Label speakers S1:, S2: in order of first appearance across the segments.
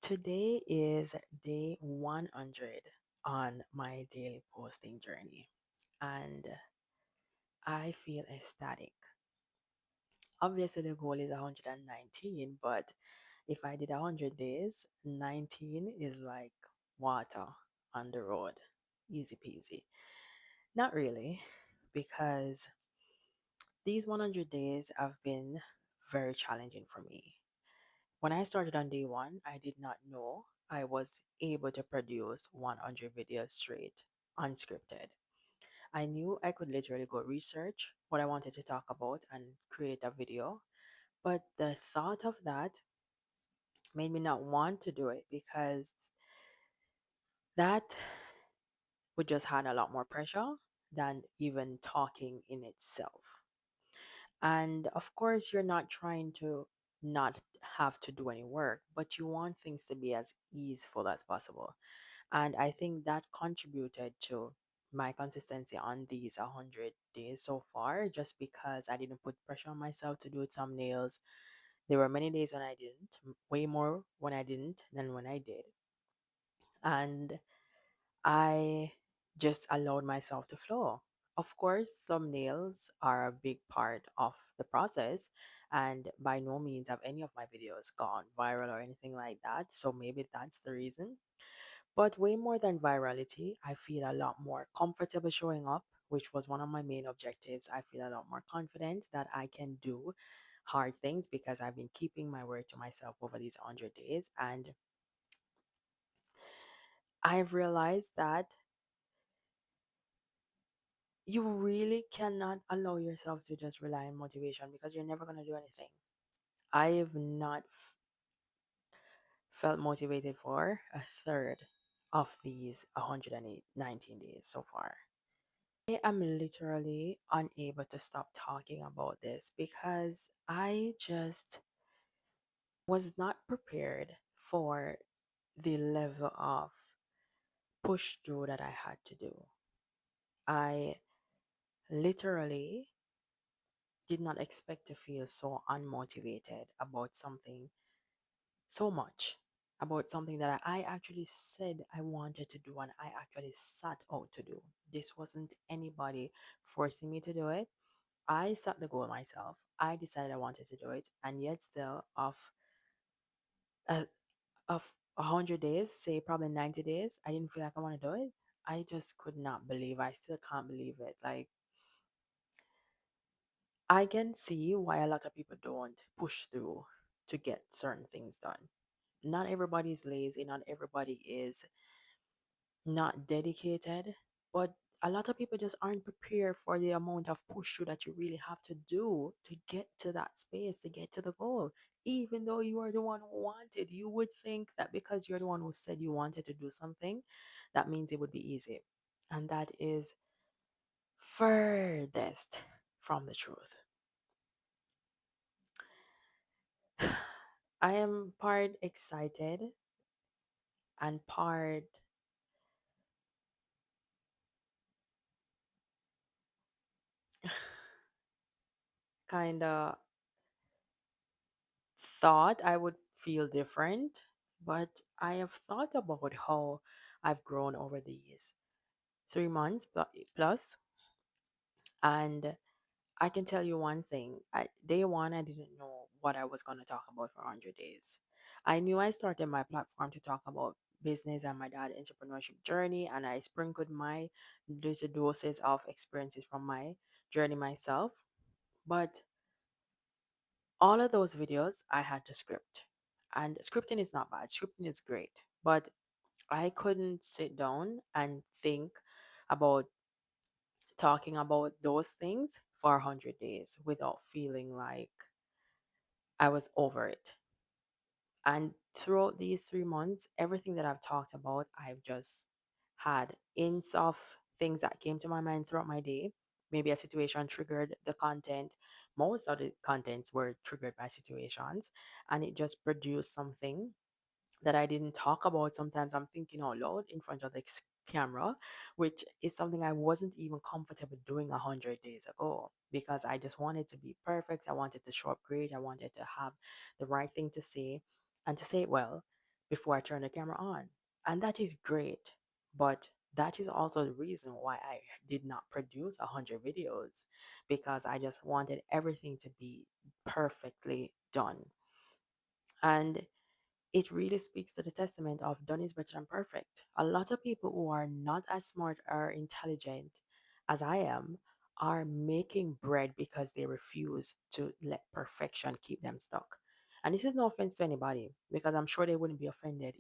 S1: Today is day 100 on my daily posting journey, and I feel ecstatic. Obviously, the goal is 119, but if I did 100 days, 19 is like water on the road. Easy peasy. Not really, because these 100 days have been very challenging for me. When I started on day one, I did not know I was able to produce 100 videos straight, unscripted. I knew I could literally go research what I wanted to talk about and create a video, but the thought of that made me not want to do it because that would just add a lot more pressure than even talking in itself. And of course, you're not trying to not have to do any work, but you want things to be as easeful as possible. And I think that contributed to my consistency on these 100 days so far, just because I didn't put pressure on myself to do thumbnails. There were many days when I didn't, way more when I didn't than when I did. And I just allowed myself to flow. Of course, thumbnails are a big part of the process, and by no means have any of my videos gone viral or anything like that. So maybe that's the reason. But way more than virality, I feel a lot more comfortable showing up, which was one of my main objectives. I feel a lot more confident that I can do hard things because I've been keeping my word to myself over these 100 days. And I've realized that you really cannot allow yourself to just rely on motivation because you're never going to do anything. I have not felt motivated for a third of these 119 days so far. I am literally unable to stop talking about this because I just was not prepared for the level of push through that I had to do. I literally did not expect to feel so unmotivated about something so much, about something that I actually said I wanted to do and I actually set out to do. This wasn't anybody forcing me to do it. I set the goal myself. I decided I wanted to do it, and yet still, uh, of 100 days, say probably 90 days, I didn't feel like I want to do it. I just could not believe. I still can't believe it. Like I can see why a lot of people don't push through to get certain things done. Not everybody is lazy. Not everybody is not dedicated, but a lot of people just aren't prepared for the amount of push through that you really have to do to get to that space, to get to the goal. Even though you are the one who wanted, you would think that because you're the one who said you wanted to do something, that means it would be easy. And that is furthest from the truth. I am part excited and part kind of thought I would feel different, but I have thought about how I've grown over these 3 months plus. And I can tell you one thing. Day one, I didn't know what I was going to talk about for 100 days. I knew I started my platform to talk about business and my dad entrepreneurship journey, and I sprinkled my little doses of experiences from my journey myself. But all of those videos, I had to script. And scripting is not bad, scripting is great. But I couldn't sit down and think about talking about those things for 100 days without feeling like I was over it. And throughout these 3 months, everything that I've talked about, I've just had hints of things that came to my mind throughout my day. Maybe a situation triggered the content. Most of the contents were triggered by situations, and it just produced something that I didn't talk about. Sometimes I'm thinking out loud in front of the camera, which is something I wasn't even comfortable doing 100 days ago because I just wanted to be perfect. I wanted to show up great. I wanted to have the right thing to say and to say it well. before I turn the camera on. And that is great. But that is also the reason why I did not produce 100 videos, because I just wanted everything to be perfectly done. And it really speaks to the testament of done is better than perfect. A lot of people who are not as smart or intelligent as I am are making bread because they refuse to let perfection keep them stuck. And this is no offense to anybody, because I'm sure they wouldn't be offended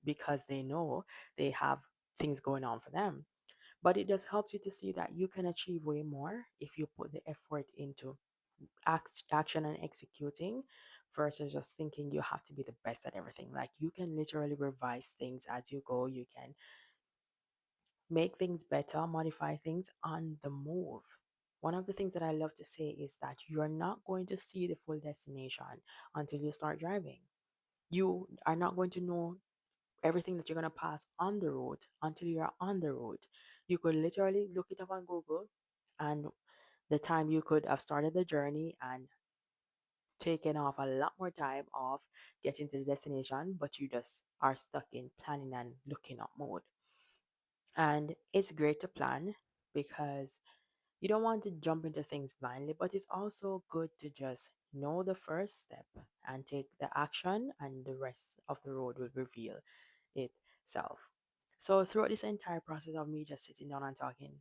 S1: because they know they have things going on for them. But it just helps you to see that you can achieve way more if you put the effort into action and executing versus just thinking you have to be the best at everything. Like, you can literally revise things as you go. You can make things better, modify things on the move. One of the things that I love to say is that you're not going to see the full destination until you start driving. You are not going to know everything that you're going to pass on the road until you're on the road. You could literally look it up on Google, and the time you could have started the journey and taken off a lot more time of getting to the destination, but you just are stuck in planning and looking up mode. And it's great to plan because you don't want to jump into things blindly, but it's also good to just know the first step and take the action, and the rest of the road will reveal itself. So, throughout this entire process of me just sitting down and talking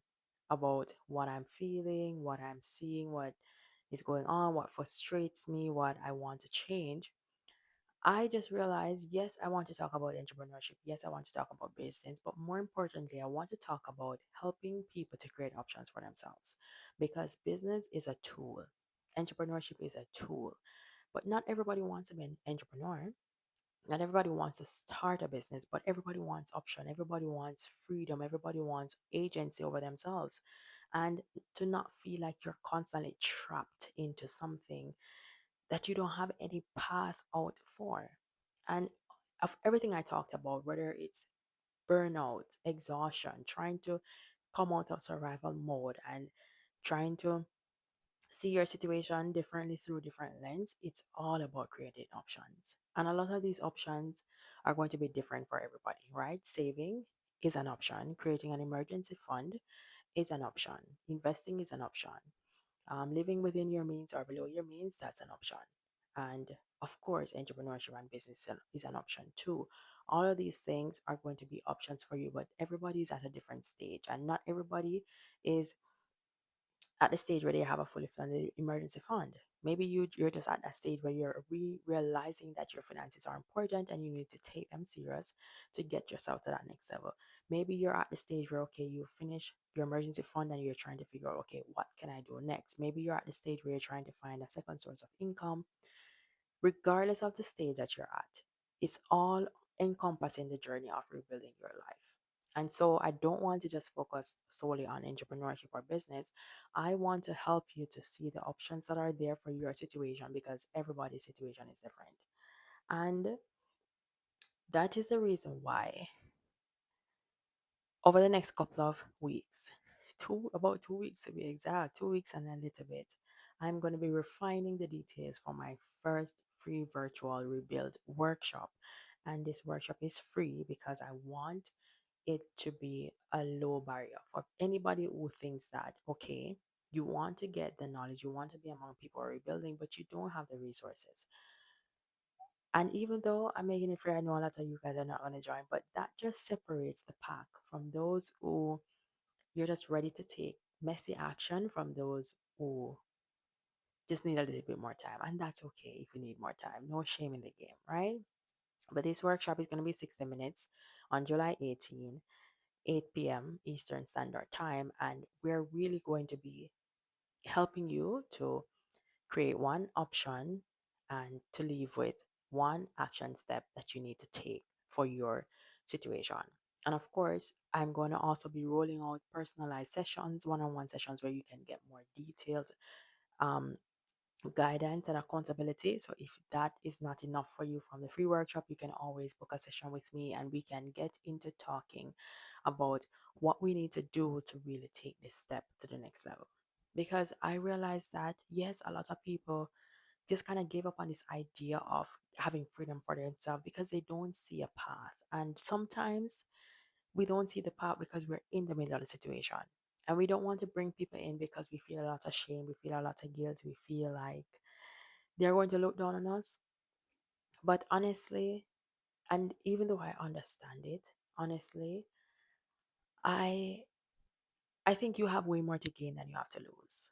S1: about what I'm feeling, what I'm seeing, what is going on, what frustrates me, what I want to change, I just realized, yes, I want to talk about entrepreneurship. Yes, I want to talk about business, but more importantly, I want to talk about helping people to create options for themselves, because business is a tool. Entrepreneurship is a tool, but not everybody wants to be an entrepreneur. Not everybody wants to start a business, but everybody wants option. Everybody wants freedom. Everybody wants agency over themselves. And to not feel like you're constantly trapped into something that you don't have any path out for. And of everything I talked about, whether it's burnout, exhaustion, trying to come out of survival mode, and trying to see your situation differently through different lens, it's all about creating options. And a lot of these options are going to be different for everybody, right? Saving is an option, creating an emergency fund is an option, investing is an option, living within your means or below your means, that's an option. And of course, entrepreneurship and business is an option too. All of these things are going to be options for you, but everybody is at a different stage, and not everybody is at the stage where they have a fully funded emergency fund. Maybe you're just at that stage where you're realizing that your finances are important and you need to take them serious to get yourself to that next level. Maybe you're at the stage where, okay, you finish your emergency fund and you're trying to figure out, okay, what can I do next? Maybe you're at the stage where you're trying to find a second source of income. Regardless of the stage that you're at, it's all encompassing the journey of rebuilding your life. And so I don't want to just focus solely on entrepreneurship or business. I want to help you to see the options that are there for your situation, because everybody's situation is different. And that is the reason why over the next couple of weeks, about 2 weeks to be exact, 2 weeks and a little bit, I'm going to be refining the details for my first free virtual rebuild workshop. And this workshop is free because I want it to be a low barrier for anybody who thinks that, okay, you want to get the knowledge, you want to be among people who are rebuilding, but you don't have the resources. And even though I'm making it free, I know a lot of you guys are not going to join, but that just separates the pack from those who you're just ready to take messy action from those who just need a little bit more time. And that's okay if you need more time. No shame in the game, right? But this workshop is going to be 60 minutes on July 18, 8 p.m. Eastern Standard Time. And we're really going to be helping you to create one option and to leave with one action step that you need to take for your situation. And of course, I'm going to also be rolling out personalized sessions, one on one sessions where you can get more detailed um, guidance and accountability. So if that is not enough for you from the free workshop, you can always book a session with me and we can get into talking about what we need to do to really take this step to the next level. Because I realize that, yes, a lot of people just kind of gave up on this idea of having freedom for themselves because they don't see a path. And sometimes we don't see the path because we're in the middle of the situation. And we don't want to bring people in because we feel a lot of shame, we feel a lot of guilt, we feel like they're going to look down on us. But honestly, and even though I understand it, honestly, I I think you have way more to gain than you have to lose.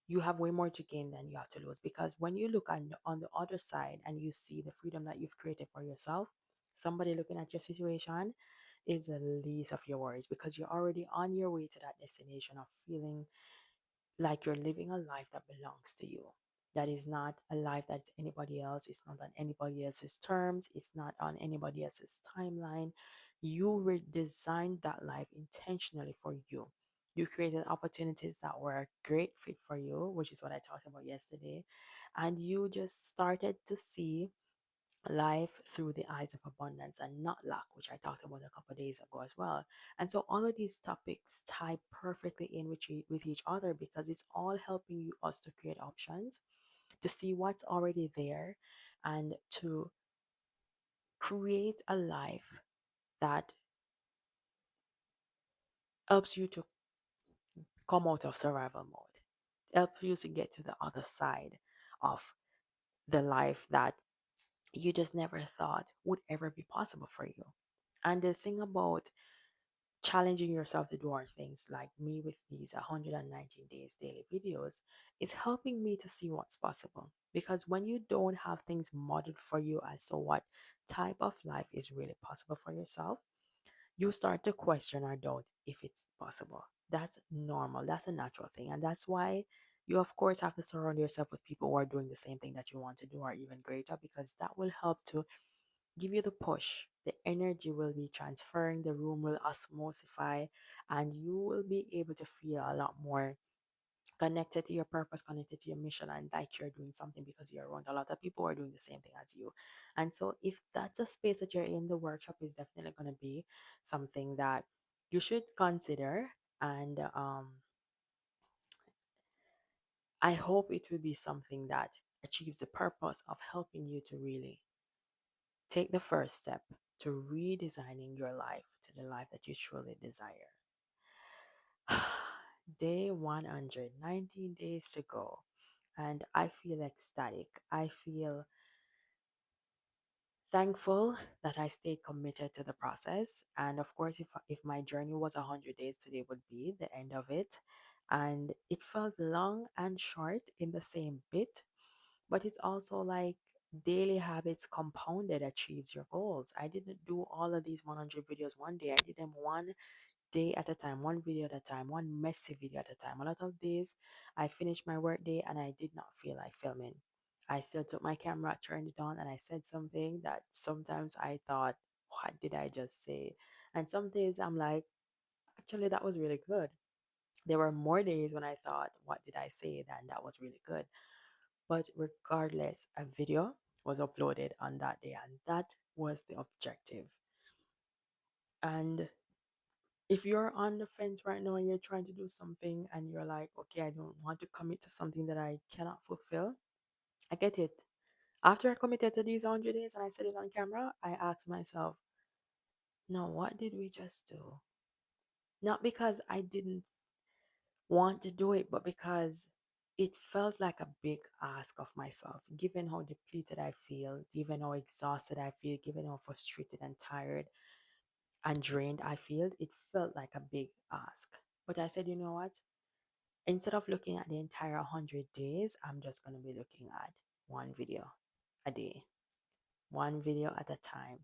S1: You have way more to gain than you have to lose, because when you look on the other side and you see the freedom that you've created for yourself, somebody looking at your situation is the least of your worries, because you're already on your way to that destination of feeling like you're living a life that belongs to you. That is not a life that's anybody else. It's not on anybody else's terms. It's not on anybody else's timeline. You redesigned that life intentionally for you. You created opportunities that were a great fit for you, which is what I talked about yesterday. And you just started to see life through the eyes of abundance and not lack, which I talked about a couple of days ago as well. And so all of these topics tie perfectly in with each other, because it's all helping you us to create options, to see what's already there, and to create a life that helps you to come out of survival mode, help you to get to the other side of the life that you just never thought would ever be possible for you. And the thing about challenging yourself to do our things, like me with these 119 days daily videos, is helping me to see what's possible. Because when you don't have things modeled for you as to what type of life is really possible for yourself, you start to question or doubt if it's possible. That's normal, that's a natural thing. And that's why you, of course, have to surround yourself with people who are doing the same thing that you want to do, or even greater, because that will help to give you the push. The energy will be transferring, the room will osmosify, and you will be able to feel a lot more connected to your purpose, connected to your mission, and like you're doing something because you're around a lot of people who are doing the same thing as you. And so, if that's a space that you're in, the workshop is definitely going to be something that you should consider. And I hope it will be something that achieves the purpose of helping you to really take the first step to redesigning your life to the life that you truly desire. Day 100, 19 days to go. And I feel ecstatic. I feel thankful that I stayed committed to the process. And of course, if my journey was 100 days, today would be the end of it. And it felt long and short in the same bit, but it's also like daily habits compounded achieves your goals. I didn't do all of these 100 videos one day. I did them one day at a time, one video at a time, one messy video at a time. A lot of days I finished my work day and I did not feel like filming. I still took my camera, turned it on, and I said something that sometimes I thought, what did I just say? And some days I'm like, actually, that was really good. There were more days when I thought, what did I say? Than that was really good. But regardless, a video was uploaded on that day, and that was the objective. And if you're on the fence right now and you're trying to do something and you're like, okay, I don't want to commit to something that I cannot fulfill, I get it. After I committed to these 100 days and I said it on camera, I asked myself, no, what did we just do? Not because I didn't want to do it, but because it felt like a big ask of myself, given how depleted I feel, given how exhausted I feel, given how frustrated and tired and drained I feel. It felt like a big ask. But I said, you know what? Instead of looking at the entire 100 days, I'm just going to be looking at one video a day, one video at a time.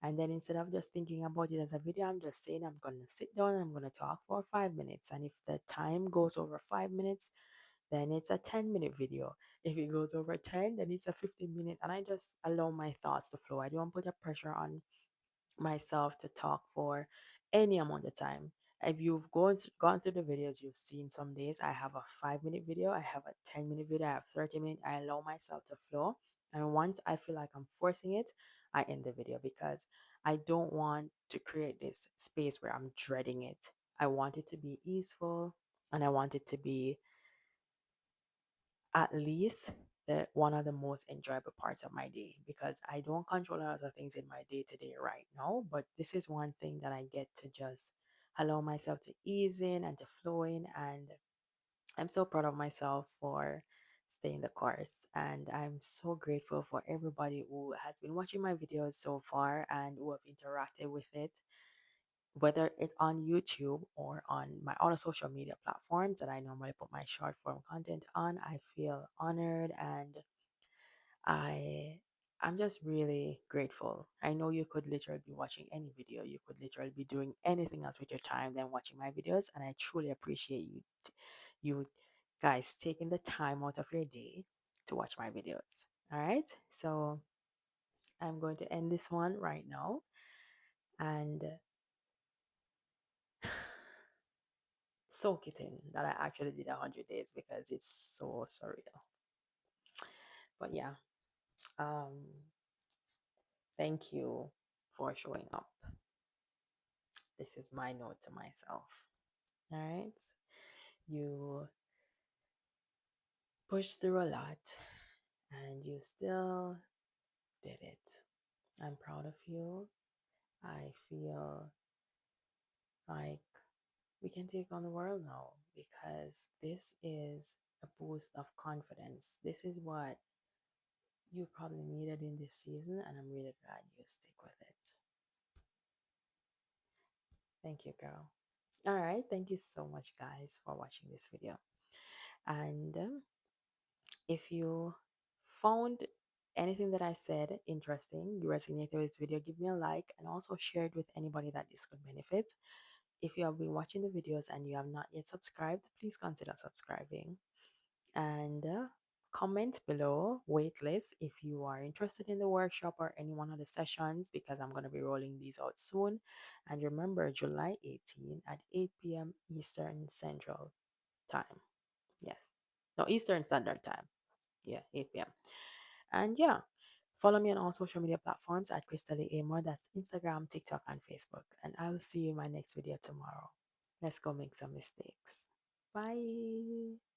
S1: And then instead of just thinking about it as a video, I'm just saying I'm going to sit down and I'm going to talk for 5 minutes. And if the time goes over 5 minutes, then it's a 10-minute video. If it goes over 10, then it's a 15 minute. And I just allow my thoughts to flow. I don't put a pressure on myself to talk for any amount of time. If you've gone through the videos, you've seen some days I have a 5 minute video, I have a 10-minute video, I have 30 minutes. I allow myself to flow. And once I feel like I'm forcing it, I end the video, because I don't want to create this space where I'm dreading it. I want it to be easeful, and I want it to be at least the one of the most enjoyable parts of my day, because I don't control a lot of things in my day to day right now, but this is one thing that I get to just allow myself to ease in and to flow in. And I'm so proud of myself for staying the course. And I'm so grateful for everybody who has been watching my videos so far and who have interacted with it, whether it's on YouTube or on my other social media platforms that I normally put my short form content on. I feel honored, and I I'm just really grateful. I know you could literally be watching any video. You could literally be doing anything else with your time than watching my videos, and I truly appreciate you guys taking the time out of your day to watch my videos. All right? So, I'm going to end this one right now, and soak it in that I actually did 100 days, because it's so surreal. But yeah, um, thank you for showing up. This is my note to myself. All right. You pushed through a lot and you still did it. I'm proud of you. I feel like we can take on the world now, because this is a boost of confidence. This is what you probably needed in this season, and I'm really glad you stick with it. Thank you, girl. All right. Thank you so much, guys, for watching this video. And if you found anything that I said interesting, you resonated with this video, give me a like and also share it with anybody that this could benefit. If you have been watching the videos and you have not yet subscribed, please consider subscribing. And comment below waitlist if you are interested in the workshop or any one of the sessions, because I'm going to be rolling these out soon. And remember, July 18 at 8 p.m. Eastern Central Time. Yes. No, Eastern Standard Time. Yeah, 8 p.m. And yeah, follow me on all social media platforms at Khrista-Lee Amor. That's Instagram, TikTok, and Facebook. And I will see you in my next video tomorrow. Let's go make some mistakes. Bye.